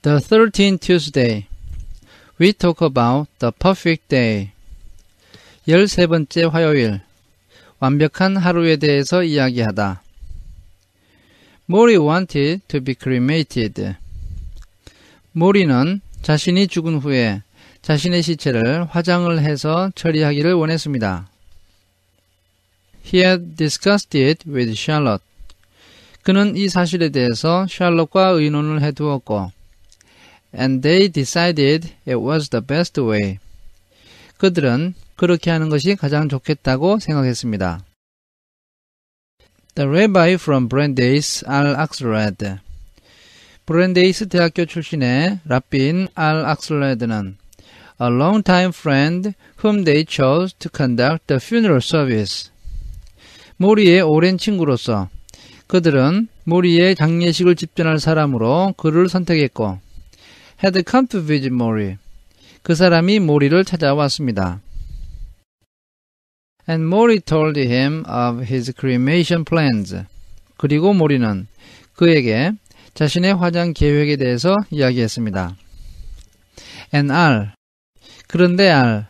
The 13th Tuesday. We talk about the perfect day. 13번째 화요일. 완벽한 하루에 대해서 이야기하다. Mori wanted to be cremated. 모리는 자신이 죽은 후에 자신의 시체를 화장을 해서 처리하기를 원했습니다. He had discussed it with Charlotte. 그는 이 사실에 대해서 샬롯과 의논을 해두었고 And they decided it was the best way. 그들은 그렇게 하는 것이 가장 좋겠다고 생각했습니다. The rabbi from Brandeis al-Axelrad. 브랜데이스 대학교 출신의 랍빈 al-Axelrad는 a long-time friend whom they chose to conduct the funeral service. 모리의 오랜 친구로서 그들은 모리의 장례식을 집전할 사람으로 그를 선택했고 had come to visit Mori. 그 사람이 모리를 찾아왔습니다. And Mori told him of his cremation plans. 그리고 모리는 그에게 자신의 화장 계획에 대해서 이야기했습니다. And R. 그런데 R.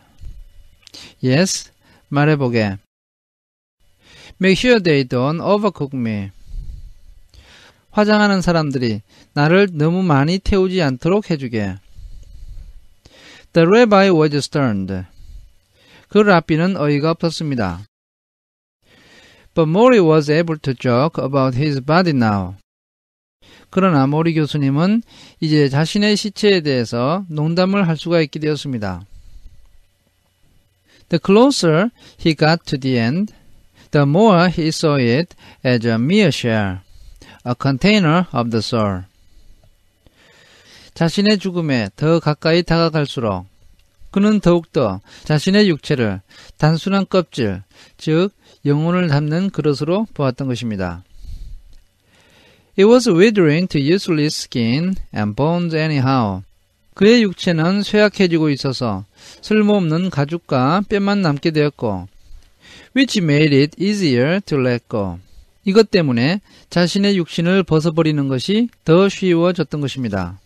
Yes. 말해보게. Make sure they don't overcook me. 화장하는 사람들이 나를 너무 많이 태우지 않도록 해주게. The rabbi was stern. 그 랍비는 어이가 없었습니다. But Mori was able to joke about his body now. 그러나 모리 교수님은 이제 자신의 시체에 대해서 농담을 할 수가 있게 되었습니다. The closer he got to the end, the more he saw it as a mere shell, a container of the soul. 자신의 죽음에 더 가까이 다가갈수록 그는 더욱더 자신의 육체를 단순한 껍질, 즉 영혼을 담는 그릇으로 보았던 것입니다. It was withering to useless skin and bones anyhow. 그의 육체는 쇠약해지고 있어서 쓸모없는 가죽과 뼈만 남게 되었고 which made it easier to let go. 이것 때문에 자신의 육신을 벗어버리는 것이 더 쉬워졌던 것입니다.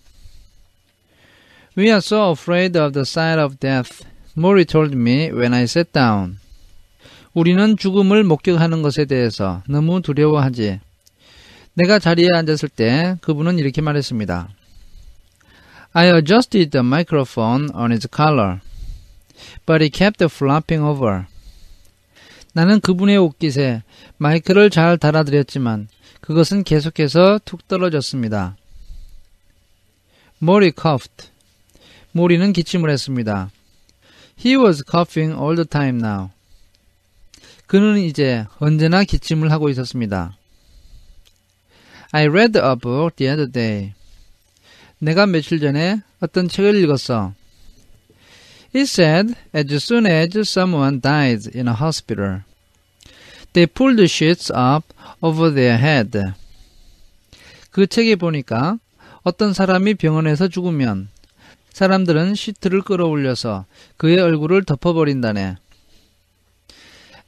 We are so afraid of the sight of death, Mori told me when I sat down. 우리는 죽음을 목격하는 것에 대해서 너무 두려워하지. 내가 자리에 앉았을 때 그분은 이렇게 말했습니다. I adjusted the microphone on its collar, but it kept flopping over. 나는 그분의 옷깃에 마이크를 잘 달아드렸지만 그것은 계속해서 툭 떨어졌습니다. Mori coughed. 모리는 기침을 했습니다. He was coughing all the time now. 그는 이제 언제나 기침을 하고 있었습니다. I read a book the other day. 내가 며칠 전에 어떤 책을 읽었어. It said, as soon as someone dies in a hospital, they pull the sheets up over their head. 그 책에 보니까 어떤 사람이 병원에서 죽으면 사람들은 시트를 끌어올려서 그의 얼굴을 덮어버린다네.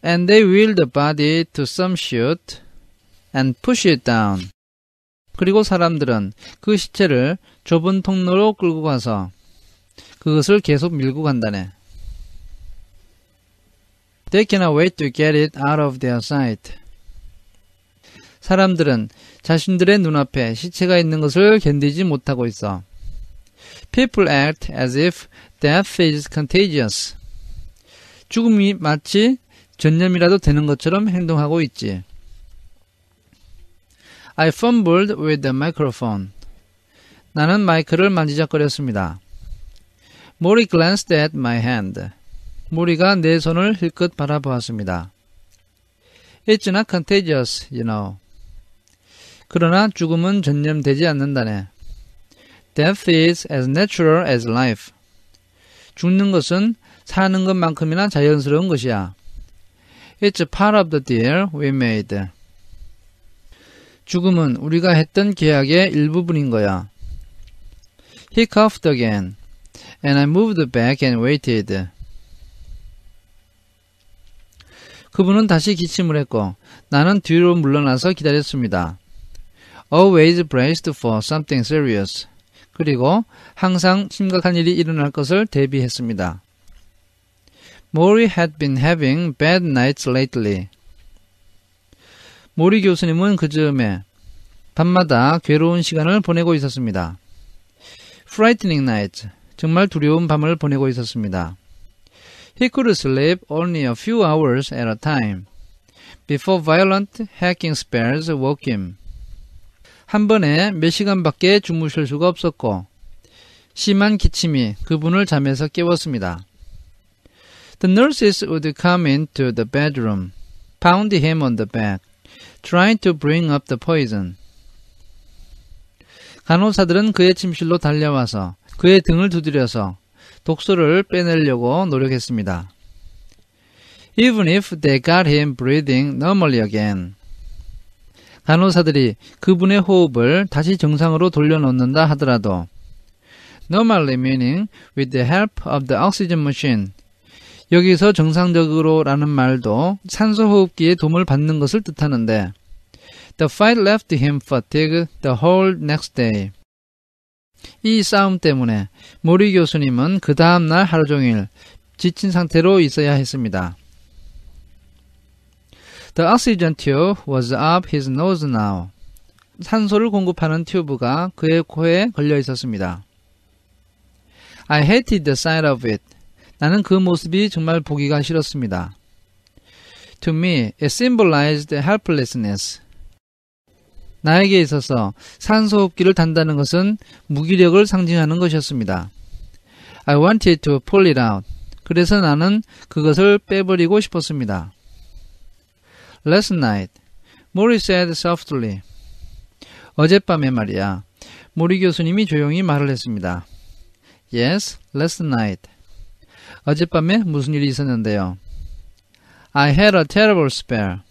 And they wheel the body to some chute and push it down. 그리고 사람들은 그 시체를 좁은 통로로 끌고 가서 그것을 계속 밀고 간다네. They cannot wait to get it out of their sight. 사람들은 자신들의 눈앞에 시체가 있는 것을 견디지 못하고 있어. People act as if death is contagious. 죽음이 마치 전염이라도 되는 것처럼 행동하고 있지. I fumbled with the microphone. 나는 마이크를 만지작거렸습니다. Mori glanced at my hand. 모리가 내 손을 힐끗 바라보았습니다. It's not contagious, you know. 그러나 죽음은 전염되지 않는다네. Death is as natural as life. 죽는 것은 사는 것만큼이나 자연스러운 것이야. It's a part of the deal we made. 죽음은 우리가 했던 계약의 일부분인 거야. He coughed again, and I moved back and waited. 그분은 다시 기침을 했고 나는 뒤로 물러나서 기다렸습니다. Always braced for something serious. 그리고 항상 심각한 일이 일어날 것을 대비했습니다. Mori had been having bad nights lately. 모리 교수님은 그 즈음에 밤마다 괴로운 시간을 보내고 있었습니다. Frightening nights. 정말 두려운 밤을 보내고 있었습니다. He could sleep only a few hours at a time before violent hacking spells woke him. 한 번에 몇 시간밖에 주무실 수가 없었고 심한 기침이 그분을 잠에서 깨웠습니다. The nurses would come into the bedroom, pound him on the back, trying to bring up the poison. 간호사들은 그의 침실로 달려와서 그의 등을 두드려서 독소를 빼내려고 노력했습니다. Even if they got him breathing normally again. 간호사들이 그분의 호흡을 다시 정상으로 돌려놓는다 하더라도 normally meaning with the help of the oxygen machine. 여기서 정상적으로라는 말도 산소호흡기의 도움을 받는 것을 뜻하는데 The fight left him fatigued the whole next day. 이 싸움 때문에 모리 교수님은 그 다음날 하루 종일 지친 상태로 있어야 했습니다. The oxygen tube was up his nose now. 산소를 공급하는 튜브가 그의 코에 걸려 있었습니다. I hated the sight of it. 나는 그 모습이 정말 보기가 싫었습니다. To me, it symbolized helplessness. 나에게 있어서 산소호흡기를 단다는 것은 무기력을 상징하는 것이었습니다. I wanted to pull it out. 그래서 나는 그것을 빼버리고 싶었습니다. Last night, Mori said softly. 어젯밤에 말이야. 모리 교수님이 조용히 말을 했습니다. Yes, last night. 어젯밤에 무슨 일이 있었는데요. I had a terrible spell.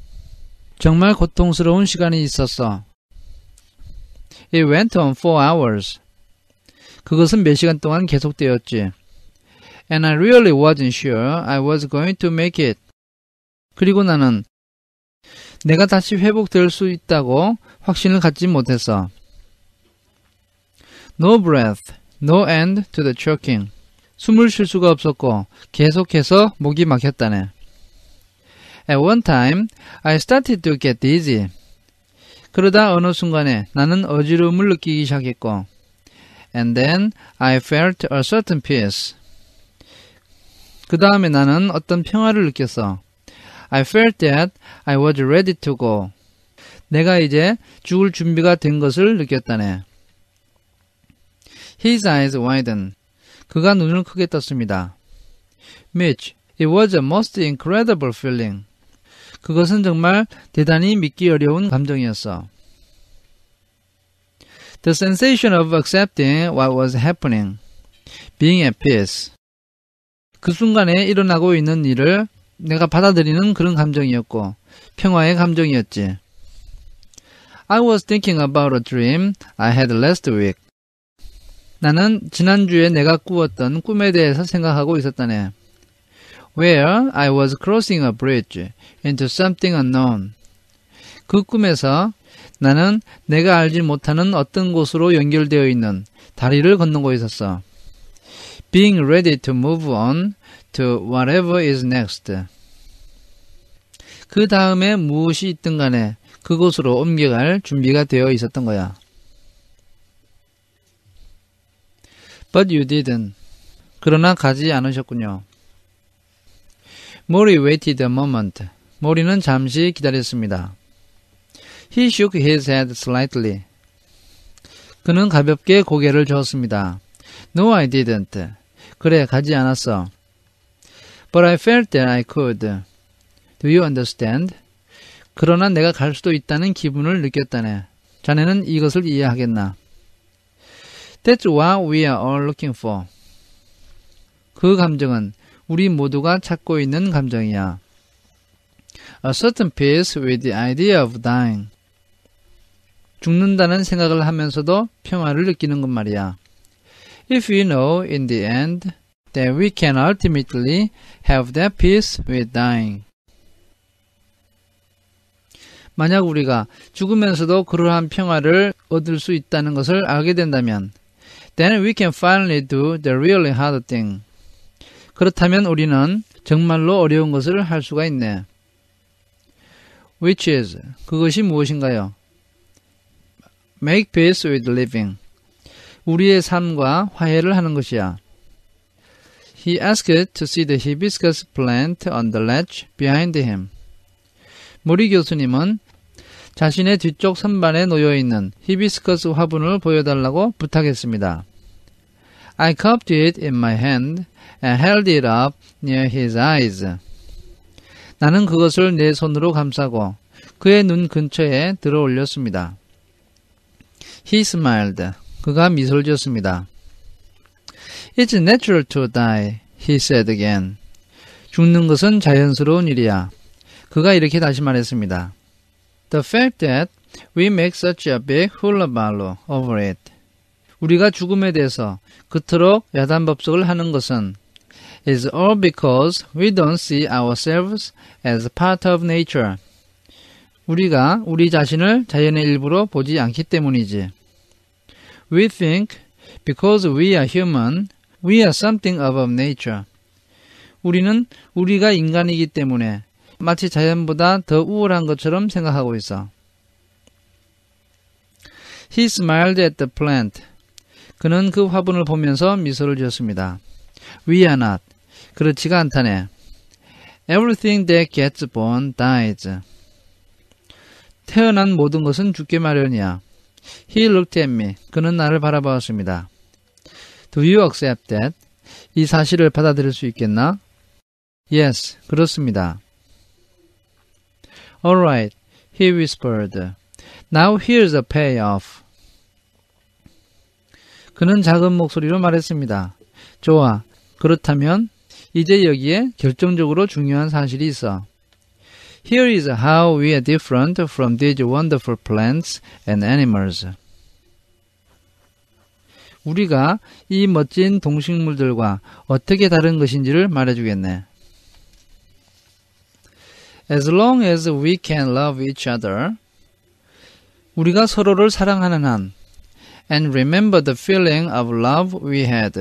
정말 고통스러운 시간이 있었어. It went on 4 hours. 그것은 몇 시간 동안 계속되었지. And I really wasn't sure I was going to make it. 그리고 나는 내가 다시 회복될 수 있다고 확신을 갖지 못했어. No breath, no end to the choking. 숨을 쉴 수가 없었고 계속해서 목이 막혔다네. At one time, I started to get dizzy. 그러다 어느 순간에 나는 어지러움을 느끼기 시작했고 And then I felt a certain peace. 그 다음에 나는 어떤 평화를 느꼈어. I felt that I was ready to go. 내가 이제 죽을 준비가 된 것을 느꼈다네. His eyes widened. 그가 눈을 크게 떴습니다. Mitch, it was a most incredible feeling. 그것은 정말 대단히 믿기 어려운 감정이었어. The sensation of accepting what was happening, being at peace. 그 순간에 일어나고 있는 일을 내가 받아들이는 그런 감정이었고 평화의 감정이었지. I was thinking about a dream I had last week. 나는 지난주에 내가 꾸었던 꿈에 대해서 생각하고 있었다네. Where I was crossing a bridge into something unknown. 그 꿈에서 나는 내가 알지 못하는 어떤 곳으로 연결되어 있는 다리를 건너고 있었어. Being ready to move on to whatever is next. 그 다음에 무엇이 있든 간에 그곳으로 옮겨갈 준비가 되어 있었던 거야. But you didn't. 그러나 가지 않으셨군요. Mori waited a moment. 모리는 잠시 기다렸습니다. He shook his head slightly. 그는 가볍게 고개를 저었습니다. No, I didn't. 그래, 가지 않았어. But I felt that I could. Do you understand? 그러나 내가 갈 수도 있다는 기분을 느꼈다네. 자네는 이것을 이해하겠나? That's what we are all looking for. 그 감정은 우리 모두가 찾고 있는 감정이야. A certain peace with the idea of dying. 죽는다는 생각을 하면서도 평화를 느끼는 것 말이야. If we know in the end that we can ultimately have that peace with dying. 만약 우리가 죽으면서도 그러한 평화를 얻을 수 있다는 것을 알게 된다면 Then we can finally do the really hard thing. 그렇다면 우리는 정말로 어려운 것을 할 수가 있네. Which is, 그것이 무엇인가요? Make peace with living. 우리의 삶과 화해를 하는 것이야. He asked to see the hibiscus plant on the ledge behind him. 모리 교수님은 자신의 뒤쪽 선반에 놓여있는 히비스커스 화분을 보여달라고 부탁했습니다. I cupped it in my hand and held it up near his eyes. 나는 그것을 내 손으로 감싸고 그의 눈 근처에 들어 올렸습니다. He smiled. 그가 미소를 지었습니다. It's natural to die, he said again. 죽는 것은 자연스러운 일이야. 그가 이렇게 다시 말했습니다. The fact that we make such a big hullabaloo over it. 우리가 죽음에 대해서 그토록 야단법석을 하는 것은 is all because we don't see ourselves as part of nature. 우리가 우리 자신을 자연의 일부로 보지 않기 때문이지. We think because we are human, we are something above nature. 우리는 우리가 인간이기 때문에 마치 자연보다 더 우월한 것처럼 생각하고 있어. He smiled at the plant. 그는 그 화분을 보면서 미소를 지었습니다. We are not. 그렇지가 않다네. Everything that gets born dies. 태어난 모든 것은 죽게 마련이야. He looked at me. 그는 나를 바라보았습니다. Do you accept that? 이 사실을 받아들일 수 있겠나? Yes, 그렇습니다. Alright, he whispered. Now here's a payoff. 그는 작은 목소리로 말했습니다. 좋아, 그렇다면 이제 여기에 결정적으로 중요한 사실이 있어. Here is how we are different from these wonderful plants and animals. 우리가 이 멋진 동식물들과 어떻게 다른 것인지를 말해주겠네. As long as we can love each other, 우리가 서로를 사랑하는 한, and remember the feeling of love we had,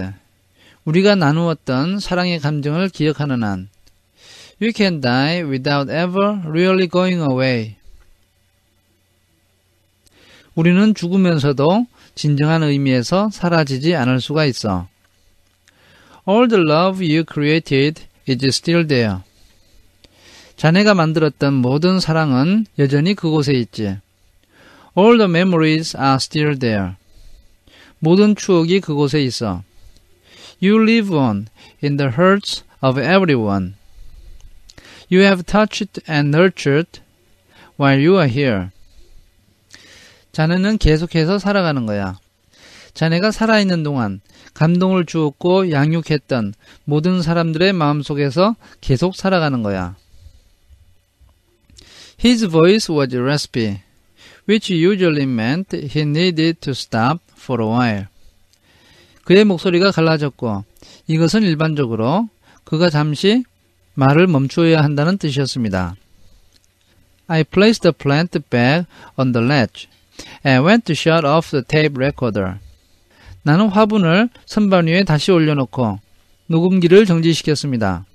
우리가 나누었던 사랑의 감정을 기억하는 한, we can die without ever really going away. 우리는 죽으면서도 진정한 의미에서 사라지지 않을 수가 있어. All the love you created is still there. 자네가 만들었던 모든 사랑은 여전히 그곳에 있지. All the memories are still there. 모든 추억이 그곳에 있어. You live on in the hearts of everyone. You have touched and nurtured while you are here. 자네는 계속해서 살아가는 거야. 자네가 살아있는 동안 감동을 주었고 양육했던 모든 사람들의 마음속에서 계속 살아가는 거야. His voice was raspy, which usually meant he needed to stop for a while. 그의 목소리가 갈라졌고 이것은 일반적으로 그가 잠시 말을 멈추어야 한다는 뜻이었습니다. I placed the plant back on the ledge and went to shut off the tape recorder. 나는 화분을 선반 위에 다시 올려놓고 녹음기를 정지시켰습니다.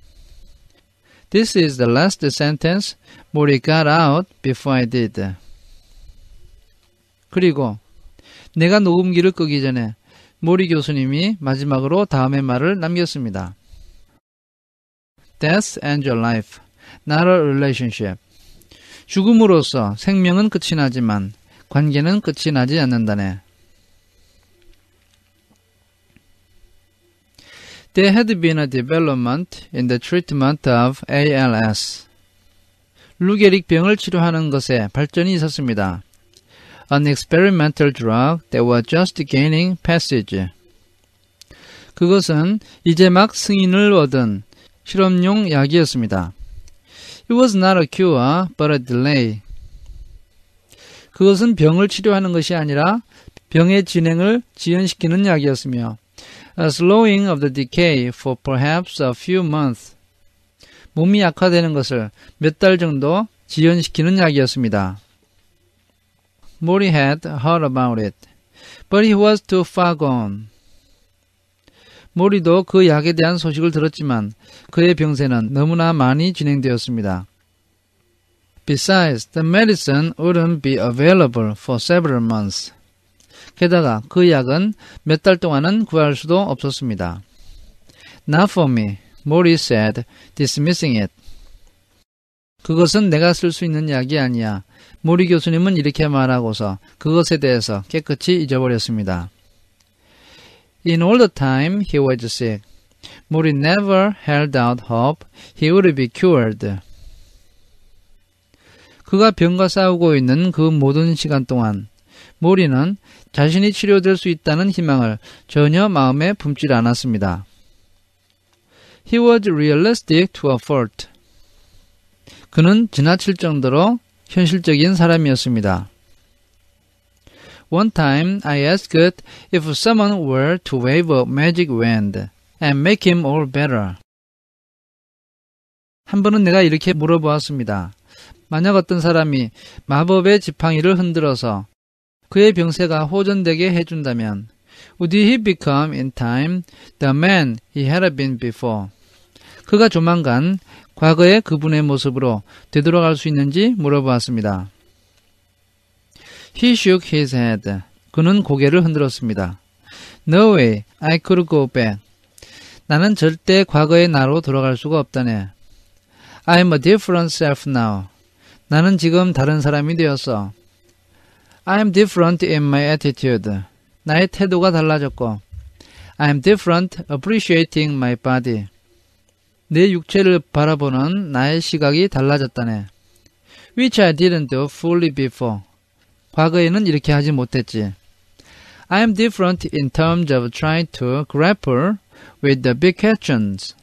This is the last sentence Mori got out before I did. 그리고 내가 녹음기를 끄기 전에 모리 교수님이 마지막으로 다음의 말을 남겼습니다. Death ends your life, not a relationship. 죽음으로써 생명은 끝이 나지만 관계는 끝이 나지 않는다네. There had been a development in the treatment of ALS. 루게릭 병을 치료하는 것에 발전이 있었습니다. An experimental drug that was just gaining passage. 그것은 이제 막 승인을 얻은 실험용 약이었습니다. It was not a cure, but a delay. 그것은 병을 치료하는 것이 아니라 병의 진행을 지연시키는 약이었으며 a slowing of the decay for perhaps a few months. 몸이 약화되는 것을 몇 달 정도 지연시키는 약이었습니다. Mori had heard about it, but he was too far gone. 모리도 그 약에 대한 소식을 들었지만 그의 병세는 너무나 많이 진행되었습니다. Besides, the medicine wouldn't be available for several months. 게다가 그 약은 몇 달 동안은 구할 수도 없었습니다. Not for me, Mori said, dismissing it. 그것은 내가 쓸 수 있는 약이 아니야. 모리 교수님은 이렇게 말하고서 그것에 대해서 깨끗이 잊어버렸습니다. In all the time he was sick, Mori never held out hope he would be cured. 그가 병과 싸우고 있는 그 모든 시간 동안 모리는 자신이 치료될 수 있다는 희망을 전혀 마음에 품질 않았습니다. He was realistic to a fault. 그는 지나칠 정도로 현실적인 사람이었습니다. One time I asked if someone were to wave a magic wand and make him all better. 한 번은 내가 이렇게 물어보았습니다. 만약 어떤 사람이 마법의 지팡이를 흔들어서 그의 병세가 호전되게 해준다면 would he become in time the man he had been before? 그가 조만간 과거의 그분의 모습으로 되돌아갈 수 있는지 물어보았습니다. He shook his head. 그는 고개를 흔들었습니다. No way, I could go back. 나는 절대 과거의 나로 돌아갈 수가 없다네. I'm a different self now. 나는 지금 다른 사람이 되었어. I'm different in my attitude. 나의 태도가 달라졌고 I'm different appreciating my body. 내 육체를 바라보는 나의 시각이 달라졌다네. Which I didn't do fully before. 과거에는 이렇게 하지 못했지. I'm different in terms of trying to grapple with the big questions.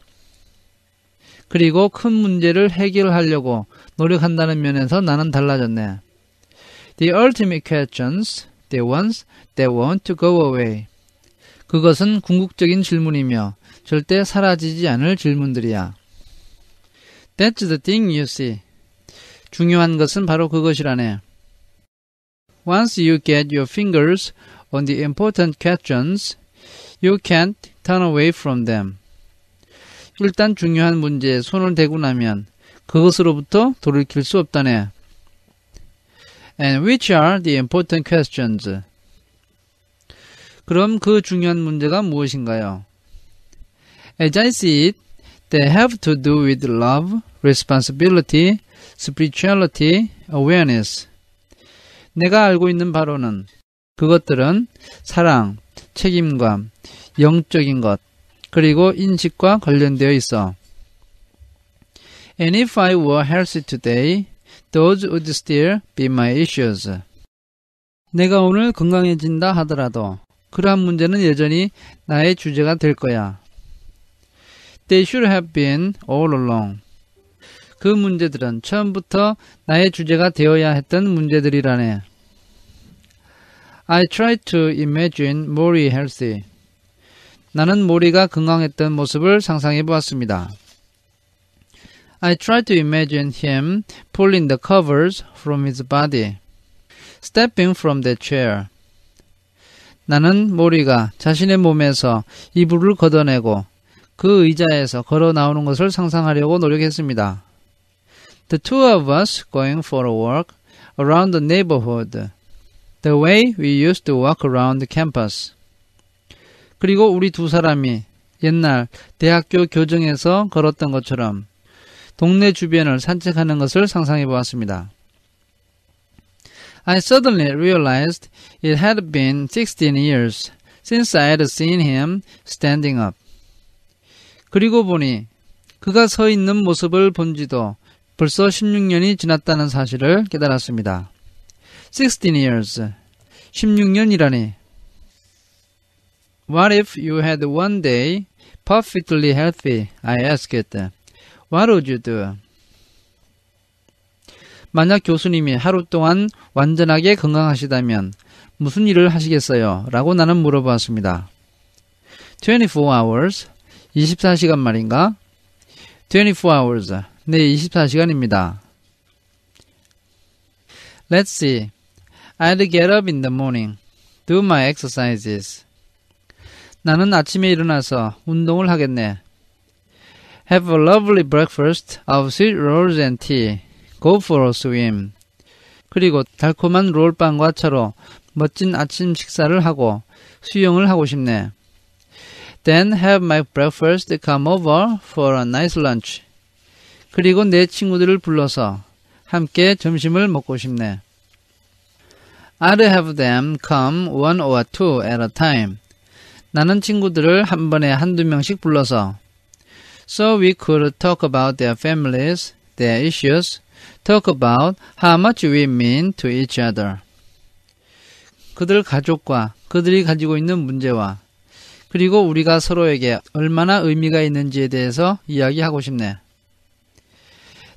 그리고 큰 문제를 해결하려고 노력한다는 면에서 나는 달라졌네. The ultimate questions, the ones that want to go away. 그것은 궁극적인 질문이며 절대 사라지지 않을 질문들이야. That's the thing you see. 중요한 것은 바로 그것이라네. Once you get your fingers on the important questions, you can't turn away from them. 일단 중요한 문제에 손을 대고 나면 그것으로부터 돌이킬 수 없다네. And which are the important questions? 그럼 그 중요한 문제가 무엇인가요? As I see it, they have to do with love, responsibility, spirituality, awareness. 내가 알고 있는 바로는 그것들은 사랑, 책임감, 영적인 것, 그리고 인식과 관련되어 있어. And if I were healthy today, those would still be my issues. 내가 오늘 건강해진다 하더라도 그러한 문제는 여전히 나의 주제가 될 거야. They should have been all along. 그 문제들은 처음부터 나의 주제가 되어야 했던 문제들이라네. I tried to imagine Mori healthy. 나는 모리가 건강했던 모습을 상상해 보았습니다. I tried to imagine him pulling the covers from his body, stepping from the chair. 나는 모리가 자신의 몸에서 이불을 걷어내고 그 의자에서 걸어 나오는 것을 상상하려고 노력했습니다. The two of us going for a walk around the neighborhood, the way we used to walk around the campus. 그리고 우리 두 사람이 옛날 대학교 교정에서 걸었던 것처럼 동네 주변을 산책하는 것을 상상해 보았습니다. I suddenly realized it had been 16 years since I had seen him standing up. 그리고 보니 그가 서 있는 모습을 본 지도 벌써 16년이 지났다는 사실을 깨달았습니다. 16 years, 16년이라니. What if you had one day perfectly healthy? I asked. What would you do? 만약 교수님이 하루 동안 완전하게 건강하시다면 무슨 일을 하시겠어요? 라고 나는 물어보았습니다. 24 hours, 24시간 말인가? 24 hours, 네, 24시간입니다. Let's see. I'd get up in the morning, do my exercises. 나는 아침에 일어나서 운동을 하겠네. Have a lovely breakfast of sweet rolls and tea. Go for a swim. 그리고 달콤한 롤빵과 차로 멋진 아침 식사를 하고 수영을 하고 싶네. Then have my breakfast come over for a nice lunch. 그리고 내 친구들을 불러서 함께 점심을 먹고 싶네. I'd have them come one or two at a time. 나는 친구들을 한 번에 한두 명씩 불러서 So we could talk about their families, their issues, talk about how much we mean to each other. 그들 가족과 그들이 가지고 있는 문제와 그리고 우리가 서로에게 얼마나 의미가 있는지에 대해서 이야기하고 싶네.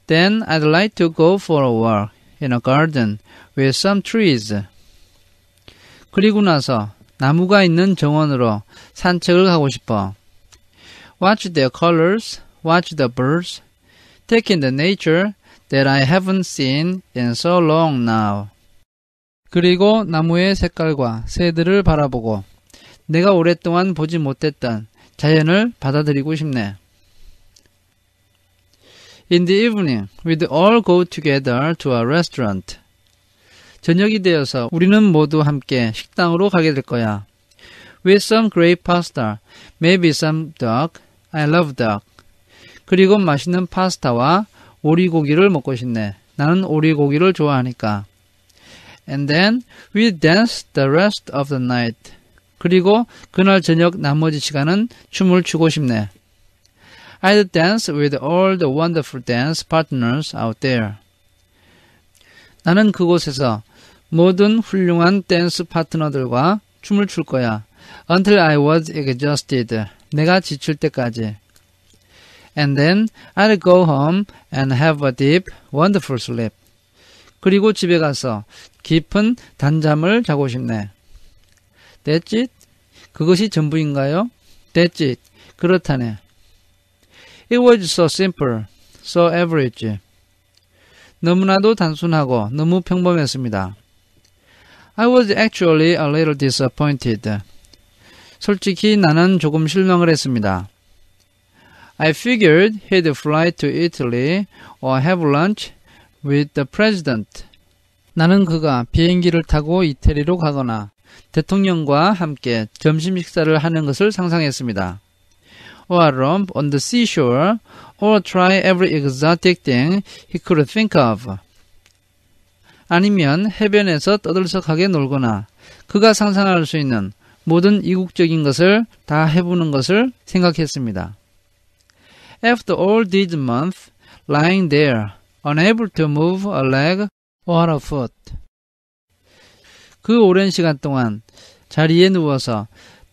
Then I'd like to go for a walk in a garden with some trees. 그리고 나서 나무가 있는 정원으로 산책을 하고 싶어. Watch their colors, watch the birds, take in the nature that I haven't seen in so long now. 그리고 나무의 색깔과 새들을 바라보고 내가 오랫동안 보지 못했던 자연을 받아들이고 싶네. In the evening, we'd all go together to a restaurant. 저녁이 되어서 우리는 모두 함께 식당으로 가게 될 거야. With some great pasta, maybe some duck. I love duck. 그리고 맛있는 파스타와 오리고기를 먹고 싶네. 나는 오리고기를 좋아하니까. And then we dance the rest of the night. 그리고 그날 저녁 나머지 시간은 춤을 추고 싶네. I'd dance with all the wonderful dance partners out there. 나는 그곳에서 모든 훌륭한 댄스 파트너들과 춤을 출 거야. Until I was exhausted. 내가 지칠 때까지. And then I'd go home and have a deep, wonderful sleep. 그리고 집에 가서 깊은 단잠을 자고 싶네. That's it? 그것이 전부인가요? That's it. 그렇다네. It was so simple, so average. 너무나도 단순하고 너무 평범했습니다. I was actually a little disappointed. 솔직히 나는 조금 실망을 했습니다. I figured he'd fly to Italy or have lunch with the president. 나는 그가 비행기를 타고 이태리로 가거나 대통령과 함께 점심 식사를 하는 것을 상상했습니다. Or a romp on the seashore, or try every exotic thing he could think of. 아니면 해변에서 떠들썩하게 놀거나 그가 상상할 수 있는 모든 이국적인 것을 다 해보는 것을 생각했습니다. After all these months, lying there, unable to move a leg or a foot. 그 오랜 시간 동안 자리에 누워서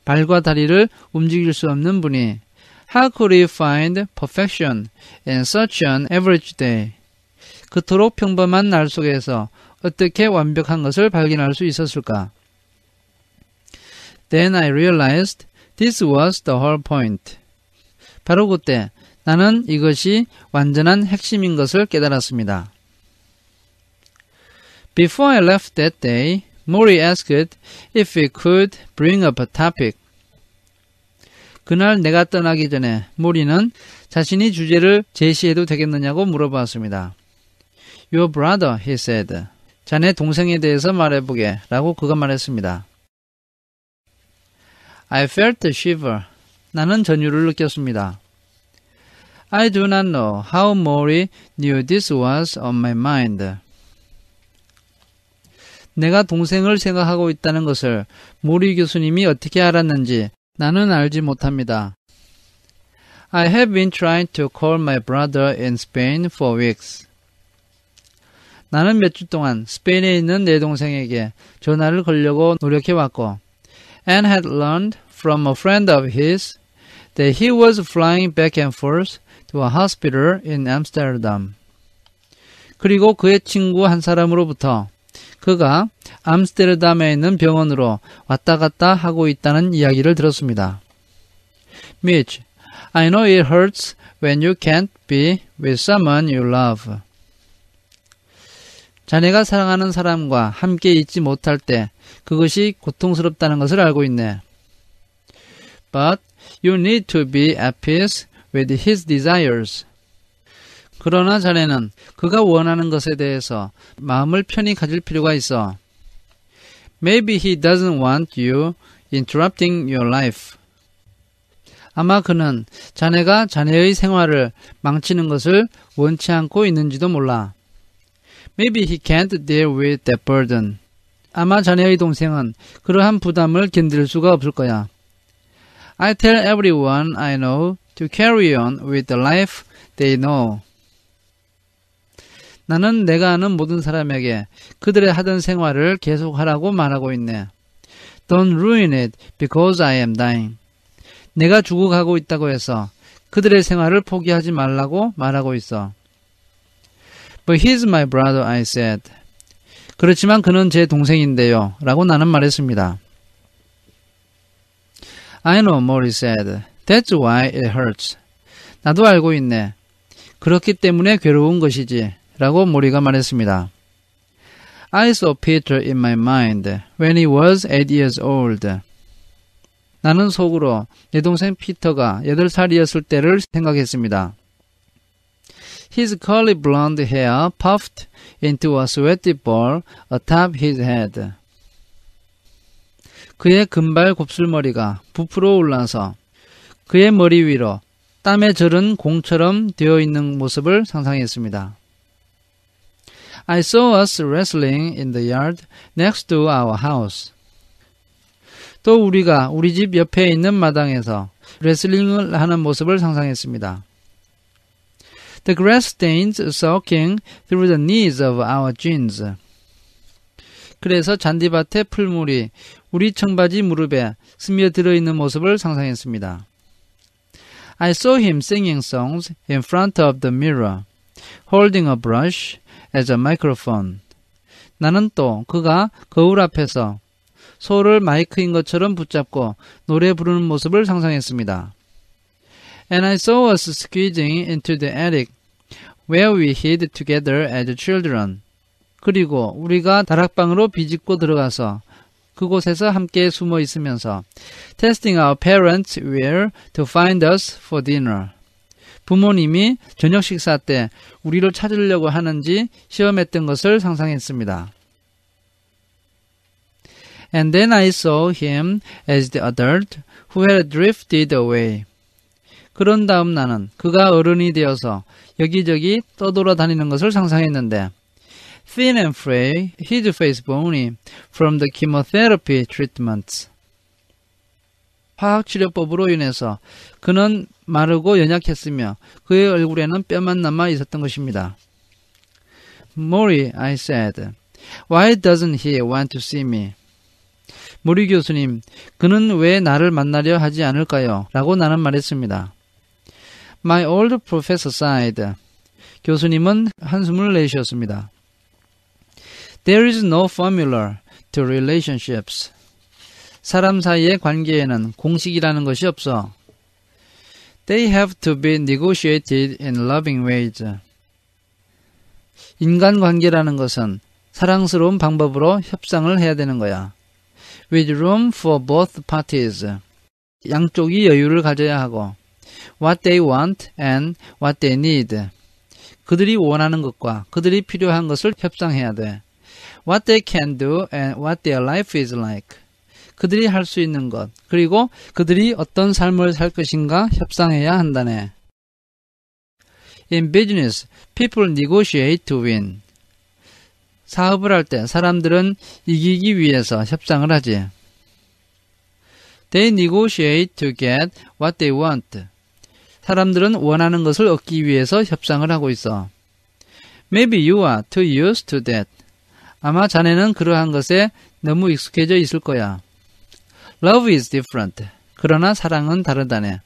발과 다리를 움직일 수 없는 분이 How could he find perfection in such an average day? 그토록 평범한 날 속에서 어떻게 완벽한 것을 발견할 수 있었을까? Then I realized this was the whole point. 바로 그때 나는 이것이 완전한 핵심인 것을 깨달았습니다. Before I left that day, Mori asked if we could bring up a topic. 그날 내가 떠나기 전에 모리는 자신이 주제를 제시해도 되겠느냐고 물어봤습니다. Your brother, he said. 자네 동생에 대해서 말해보게 라고 그가 말했습니다. I felt a shiver. 나는 전율을 느꼈습니다. I do not know how Mori knew this was on my mind. 내가 동생을 생각하고 있다는 것을 모리 교수님이 어떻게 알았는지 나는 알지 못합니다. I have been trying to call my brother in Spain for weeks. 나는 몇 주 동안 스페인에 있는 내 동생에게 전화를 걸려고 노력해왔고 and had learned from a friend of his that he was flying back and forth to a hospital in Amsterdam. 그리고 그의 친구 한 사람으로부터 그가 암스테르담에 있는 병원으로 왔다 갔다 하고 있다는 이야기를 들었습니다. Mitch, I know it hurts when you can't be with someone you love. 자네가 사랑하는 사람과 함께 있지 못할 때 그것이 고통스럽다는 것을 알고 있네. But you need to be at peace with his desires. 그러나 자네는 그가 원하는 것에 대해서 마음을 편히 가질 필요가 있어. Maybe he doesn't want you interrupting your life. 아마 그는 자네가 자네의 생활을 망치는 것을 원치 않고 있는지도 몰라. Maybe he can't deal with that burden. 아마 자네의 동생은 그러한 부담을 견딜 수가 없을 거야. I tell everyone I know to carry on with the life they know. 나는 내가 아는 모든 사람에게 그들의 하던 생활을 계속하라고 말하고 있네. Don't ruin it because I am dying. 내가 죽어가고 있다고 해서 그들의 생활을 포기하지 말라고 말하고 있어. But he's my brother, I said. 그렇지만 그는 제 동생인데요. 라고 나는 말했습니다. I know, Mori said. That's why it hurts. 나도 알고 있네. 그렇기 때문에 괴로운 것이지. 라고 모리가 말했습니다. I saw Peter in my mind when he was 8 years old. 나는 속으로 내 동생 피터가 8살이었을 때를 생각했습니다. His curly blonde hair puffed into a sweaty ball atop his head. 그의 금발 곱슬머리가 부풀어 올라서 그의 머리 위로 땀에 절은 공처럼 되어 있는 모습을 상상했습니다. I saw us wrestling in the yard next to our house. 또 우리가 우리 집 옆에 있는 마당에서 레슬링을 하는 모습을 상상했습니다. The grass stains soaking through the knees of our jeans. 그래서 잔디밭의 풀물이 우리 청바지 무릎에 스며들어 있는 모습을 상상했습니다. I saw him singing songs in front of the mirror, holding a brush as a microphone. 나는 또 그가 거울 앞에서 소를 마이크인 것처럼 붙잡고 노래 부르는 모습을 상상했습니다. And I saw us squeezing into the attic where we hid together as children. 그리고 우리가 다락방으로 비집고 들어가서 그곳에서 함께 숨어 있으면서 testing our parents where to find us for dinner. 부모님이 저녁 식사 때 우리를 찾으려고 하는지 시험했던 것을 상상했습니다. And then I saw him as the adult who had drifted away. 그런 다음 나는 그가 어른이 되어서 여기저기 떠돌아다니는 것을 상상했는데 thin and frail, his face bony from the chemotherapy treatments. 화학치료법으로 인해서 그는 마르고 연약했으며 그의 얼굴에는 뼈만 남아 있었던 것입니다. Mori, I said, why doesn't he want to see me? 모리 교수님, 그는 왜 나를 만나려 하지 않을까요? 라고 나는 말했습니다. My old professor sighed. 교수님은 한숨을 내쉬었습니다. There is no formula to relationships. 사람 사이의 관계에는 공식이라는 것이 없어. They have to be negotiated in loving ways. 인간관계라는 것은 사랑스러운 방법으로 협상을 해야 되는 거야. With room for both parties. 양쪽이 여유를 가져야 하고 What they want and what they need. 그들이 원하는 것과 그들이 필요한 것을 협상해야 돼. What they can do and what their life is like. 그들이 할 수 있는 것, 그리고 그들이 어떤 삶을 살 것인가 협상해야 한다네. In business, people negotiate to win. 사업을 할 때 사람들은 이기기 위해서 협상을 하지. They negotiate to get what they want. 사람들은 원하는 것을 얻기 위해서 협상을 하고 있어. Maybe you are too used to that. 아마 자네는 그러한 것에 너무 익숙해져 있을 거야. Love is different. 그러나 사랑은 다르다네.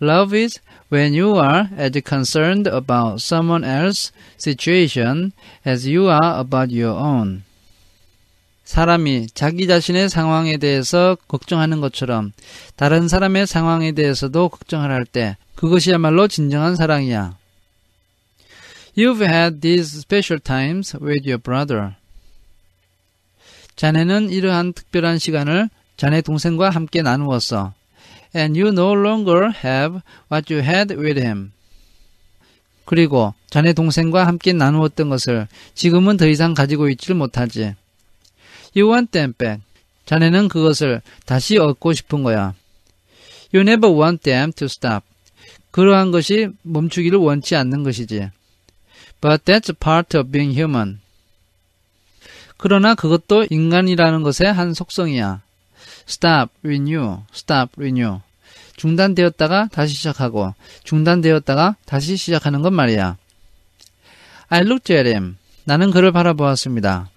Love is when you are as concerned about someone else's situation as you are about your own. 사람이 자기 자신의 상황에 대해서 걱정하는 것처럼 다른 사람의 상황에 대해서도 걱정을 할 때 그것이야말로 진정한 사랑이야. You've had these special times with your brother. 자네는 이러한 특별한 시간을 자네 동생과 함께 나누었어. and you no longer have what you had with him. 그리고 자네 동생과 함께 나누었던 것을 지금은 더 이상 가지고 있지를 못하지. You want them back. 자네는 그것을 다시 얻고 싶은 거야. You never want them to stop. 그러한 것이 멈추기를 원치 않는 것이지. But that's part of being human. 그러나 그것도 인간이라는 것의 한 속성이야. Stop, renew, stop, renew. 중단되었다가 다시 시작하고 중단되었다가 다시 시작하는 것 말이야. I looked at him. 나는 그를 바라보았습니다.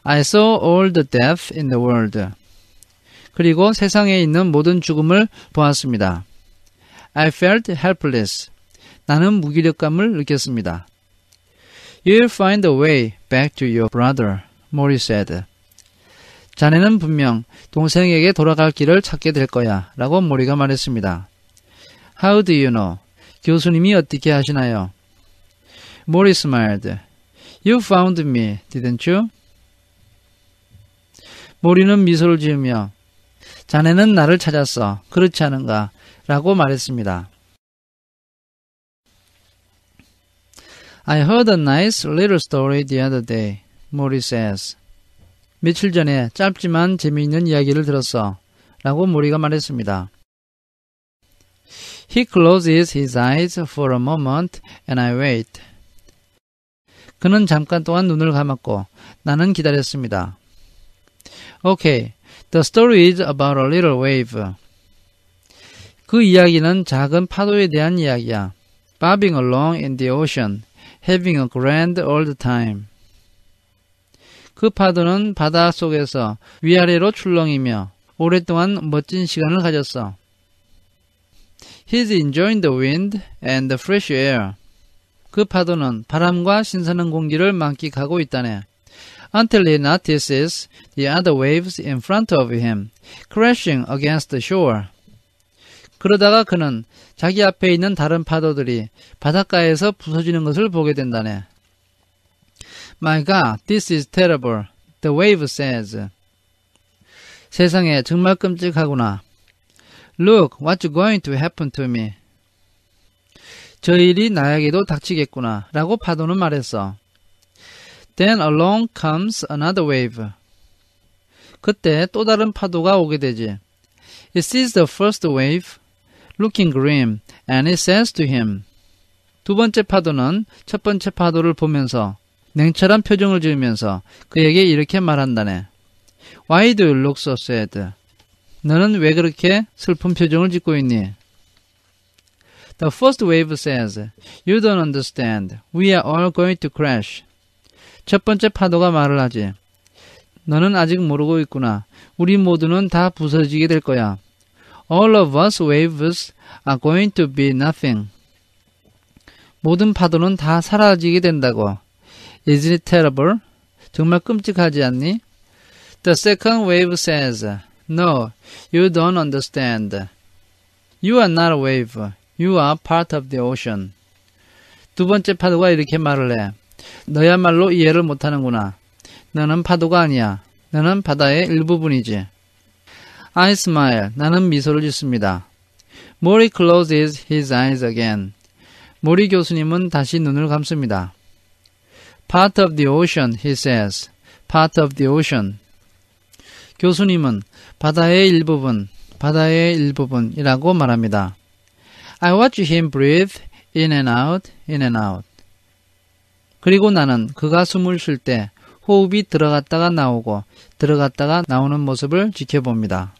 I saw all the death in the world. 그리고 세상에 있는 모든 죽음을 보았습니다. I felt helpless. 나는 무기력감을 느꼈습니다. You'll find a way back to your brother, Mori said. 자네는 분명 동생에게 돌아갈 길을 찾게 될 거야 라고 모리가 말했습니다. How do you know? 교수님이 어떻게 하시나요? Mori smiled. You found me, didn't you? 모리는 미소를 지으며 자네는 나를 찾았어. 그렇지 않은가? 라고 말했습니다. I heard a nice little story the other day, Mori says. 며칠 전에 짧지만 재미있는 이야기를 들었어. 라고 모리가 말했습니다. He closes his eyes for a moment and I wait. 그는 잠깐 동안 눈을 감았고 나는 기다렸습니다. Okay, the story is about a little wave. 그 이야기는 작은 파도에 대한 이야기야. Bobbing along in the ocean, having a grand old time. 그 파도는 바다 속에서 위아래로 출렁이며 오랫동안 멋진 시간을 가졌어. He's enjoying the wind and the fresh air. 그 파도는 바람과 신선한 공기를 만끽하고 있다네. Until he notices the other waves in front of him, crashing against the shore. 그러다가 그는 자기 앞에 있는 다른 파도들이 바닷가에서 부서지는 것을 보게 된다네. My God, this is terrible. The wave says. 세상에 정말 끔찍하구나. Look, what's going to happen to me? 저 일이 나에게도 닥치겠구나. 라고 파도는 말했어. Then along comes another wave. 그때 또 다른 파도가 오게 되지. It sees the first wave, looking grim, and it says to him. 두 번째 파도는 첫 번째 파도를 보면서 냉철한 표정을 지으면서 그에게 이렇게 말한다네. Why do you look so sad? 너는 왜 그렇게 슬픈 표정을 짓고 있니? The first wave says, You don't understand. We are all going to crash. 첫 번째 파도가 말을 하지. 너는 아직 모르고 있구나. 우리 모두는 다 부서지게 될 거야. All of us waves are going to be nothing. 모든 파도는 다 사라지게 된다고. Isn't it terrible? 정말 끔찍하지 않니? The second wave says, No, you don't understand. You are not a wave. You are part of the ocean. 두 번째 파도가 이렇게 말을 해. 너야말로 이해를 못하는구나. 너는 파도가 아니야. 너는 바다의 일부분이지. I smile. 나는 미소를 짓습니다. Mori closes his eyes again. 모리 교수님은 다시 눈을 감습니다. Part of the ocean, he says. Part of the ocean. 교수님은 바다의 일부분, 바다의 일부분이라고 말합니다. I watch him breathe in and out, in and out. 그리고 나는 그가 숨을 쉴 때 호흡이 들어갔다가 나오고 들어갔다가 나오는 모습을 지켜봅니다.